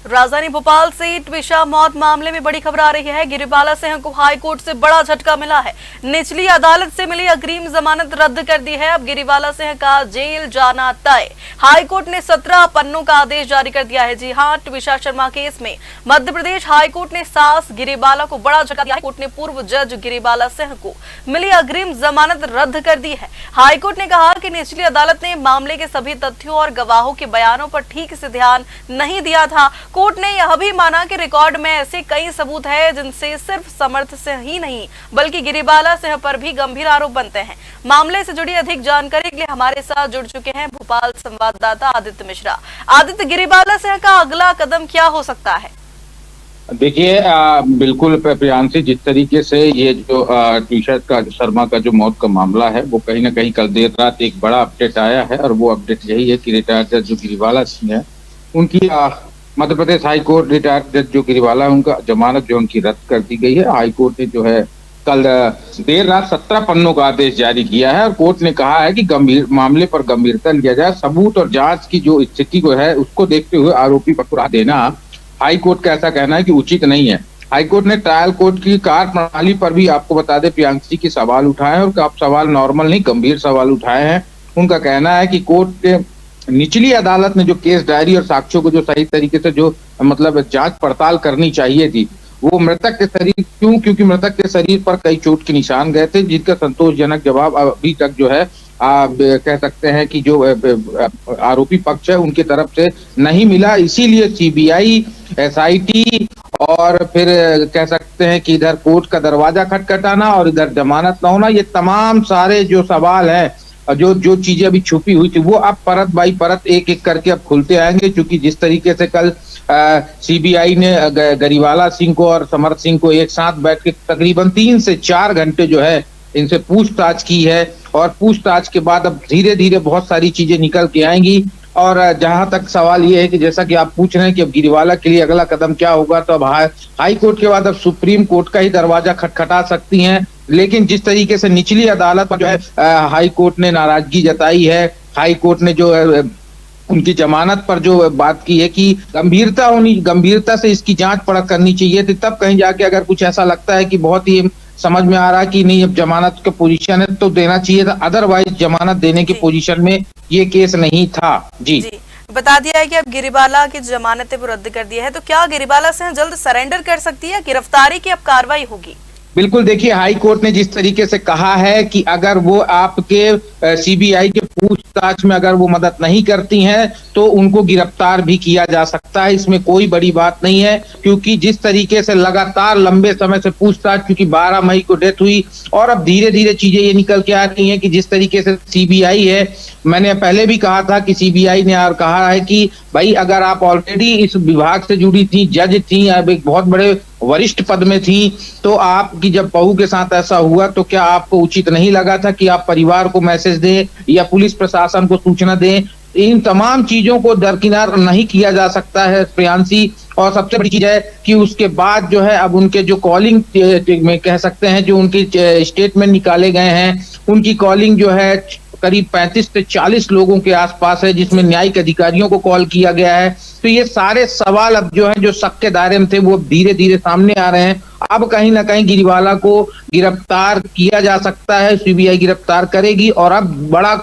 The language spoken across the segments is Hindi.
राजधानी भोपाल से ट्विशा मौत मामले में बड़ी खबर आ रही है। गिरिबाला सिंह को हाई कोर्ट से बड़ा झटका मिला है। निचली अदालत से मिली अग्रिम जमानत रद्द कर दी है। अब गिरिबाला सिंह का जेल जाना तय। हाई कोर्ट ने 17 पन्नों का आदेश जारी कर दिया है। जी हां, ट्विशा शर्मा केस में मध्य प्रदेश हाई कोर्ट ने सास गिरिबाला को बड़ा झटका दिया है। कोर्ट ने पूर्व जज गिरिबाला सिंह को मिली अग्रिम जमानत रद्द कर दी है। हाई कोर्ट ने कहा कि निचली अदालत ने मामले के सभी तथ्यों और गवाहों के बयानों पर ठीक से ध्यान नहीं दिया था। कोर्ट ने यह भी माना कि रिकॉर्ड में ऐसे कई सबूत हैं जिनसे सिर्फ समर्थ सिंह ही नहीं बल्कि गिरिबाला सिंह पर भी गंभीर आरोप बनते हैं। मामले से जुड़ी अधिक जानकारी के लिए हमारे साथ जुड़ चुके हैं भोपाल संवाददाता आदित्य मिश्रा। आदित्य, गिरिबाला सिंह का अगला कदम क्या हो सकता है? देखिए, बिल्कुल प्रियांशी, जिस तरीके से ये जो ट्विशा शर्मा का जो मौत का मामला है वो कहीं ना कहीं कल देर रात एक बड़ा अपडेट आया है और वो अपडेट यही है कि रिटायर्ड जज जो गिरिबाला सिंह है उनकी Madhya Pradesh high court retired जज जो गिरिबाला है उनका जमानत जो उनकी रद्द कर दी गई है। हाई कोर्ट ने जो है कल देर रात 17 पन्नों का आदेश जारी किया है और कोर्ट ने कहा है कि गंभीर मामले पर गंभीरता लिया जाए। सबूत और जांच की जो स्थिति को है उसको देखते हुए आरोपी पर सजा देना हाई कोर्ट का ऐसा कहना है कि उचित नहीं है। हाई कोर्ट ने ट्रायल कोर्ट की कार्य प्रणाली पर भी आपको बता दें प्रियांशी की सवाल उठाए और आप सवाल नॉर्मल नहीं गंभीर सवाल उठाए हैं। उनका कहना है कि कोर्ट के निचली अदालत ने जो केस डायरी और साक्ष्यों को जो सही तरीके से जो मतलब जांच पड़ताल करनी चाहिए थी वो मृतक के शरीर क्योंकि मृतक के शरीर पर कई चोट के निशान गए थे जिनका संतोषजनक जवाब अभी तक जो है कह सकते हैं कि जो आरोपी पक्ष है उनके तरफ से नहीं मिला। इसीलिए सीबीआई, एसआईटी और फिर कह सकते हैं कि इधर कोर्ट का दरवाजा खटखटाना और इधर जमानत न होना, ये तमाम सारे जो सवाल हैं जो चीजें अभी छुपी हुई थी वो अब परत बाई परत एक एक करके अब खुलते आएंगे। क्योंकि जिस तरीके से कल सीबीआई ने गिरिबाला सिंह को और समर्थ सिंह को एक साथ बैठ के तकरीबन 3 से 4 घंटे जो है इनसे पूछताछ की है और पूछताछ के बाद अब धीरे धीरे बहुत सारी चीजें निकल के आएंगी। और जहां तक सवाल ये है कि जैसा कि आप पूछ रहे हैं कि अब गिरिबाला के लिए अगला कदम क्या होगा, तो अब हाई कोर्ट के बाद अब सुप्रीम कोर्ट का ही दरवाजा खटखटा सकती हैं। लेकिन जिस तरीके से निचली अदालत पर जो है हाई कोर्ट ने नाराजगी जताई है, हाई कोर्ट ने जो है उनकी जमानत पर जो बात की है कि गंभीरता से इसकी जांच परख करनी चाहिए थी, तब कहीं जाके अगर कुछ ऐसा लगता है कि बहुत ही समझ में आ रहा है कि नहीं अब जमानत का पोजीशन है तो देना चाहिए था, अदरवाइज जमानत देने की पोजीशन में ये केस नहीं था। जी बता दिया है कि अब गिरिबाला की जमानतें रद्द कर दी है, तो क्या गिरिबाला सिंह जल्द सरेंडर कर सकती है? गिरफ्तारी की अब कार्रवाई होगी? बिल्कुल, देखिए हाई कोर्ट ने जिस तरीके से कहा है कि अगर वो आपके सीबीआई के पूछताछ में अगर वो मदद नहीं करती हैं तो उनको गिरफ्तार भी किया जा सकता है। इसमें कोई बड़ी बात नहीं है क्योंकि जिस तरीके से लगातार लंबे समय से पूछताछ, क्योंकि 12 मई को डेथ हुई और अब धीरे धीरे चीजें ये निकल के आ रही हैं कि जिस तरीके से सीबीआई है, मैंने पहले भी कहा था कि सीबीआई ने और कहा है कि भाई अगर आप ऑलरेडी इस विभाग से जुड़ी थी, जज थी, अब एक बहुत बड़े वरिष्ठ पद में थी, तो आपकी जब बहू के साथ ऐसा हुआ तो क्या आपको उचित नहीं लगा था कि आप परिवार को मैसेज दें या पुलिस प्रशासन को सूचना दें? इन तमाम चीजों को दरकिनार नहीं किया जा सकता है प्रियांशी। और सबसे बड़ी चीज है कि उसके बाद जो है अब उनके जो कॉलिंग में कह सकते हैं जो उनकी स्टेटमेंट निकाले गए हैं, उनकी कॉलिंग जो है करीब 35 से 40 लोगों के आसपास है जिसमें न्यायिक अधिकारियों को कॉल किया गया है। तो ये सारे सवाल अब जो है जो शक के दायरे में थे वो धीरे धीरे सामने आ रहे हैं। अब कहीं ना कहीं गिरिबाला को गिरफ्तार किया जा सकता है, सीबीआई गिरफ्तार करेगी और अब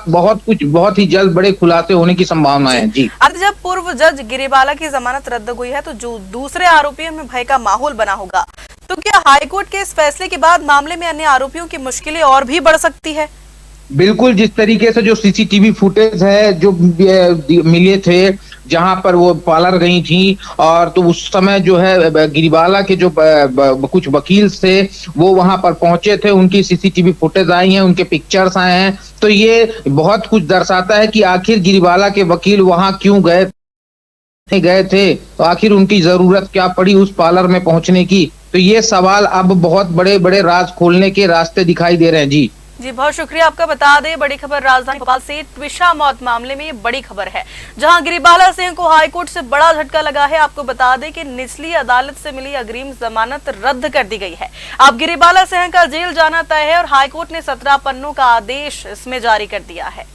बहुत ही जल्द बड़े खुलासे होने की संभावना है। जी, अब जब पूर्व जज गिरिबाला की जमानत रद्द हुई है तो जो दूसरे आरोपियों में भय का माहौल बना होगा, तो क्या हाईकोर्ट के इस फैसले के बाद मामले में अन्य आरोपियों की मुश्किलें और भी बढ़ सकती है? बिल्कुल, जिस तरीके से जो सीसीटीवी फुटेज है जो मिले थे जहां पर वो पार्लर गई थी और तो उस समय जो है गिरिबाला के जो कुछ वकील थे वो वहां पर पहुंचे थे, उनकी सीसीटीवी फुटेज आई हैं, उनके पिक्चर्स आए हैं। तो ये बहुत कुछ दर्शाता है कि आखिर गिरिबाला के वकील वहां क्यों गए थे, तो आखिर उनकी जरूरत क्या पड़ी उस पार्लर में पहुंचने की। तो ये सवाल अब बहुत बड़े बड़े राज खोलने के रास्ते दिखाई दे रहे हैं। जी, बहुत शुक्रिया आपका। बता दें, बड़ी खबर राजधानी भोपाल से ट्विशा मौत मामले में ये बड़ी खबर है जहां गिरिबाला सिंह को हाईकोर्ट से बड़ा झटका लगा है। आपको बता दें कि निचली अदालत से मिली अग्रिम जमानत रद्द कर दी गई है। अब गिरिबाला सिंह का जेल जाना तय है और हाईकोर्ट ने 17 पन्नों का आदेश इसमें जारी कर दिया है।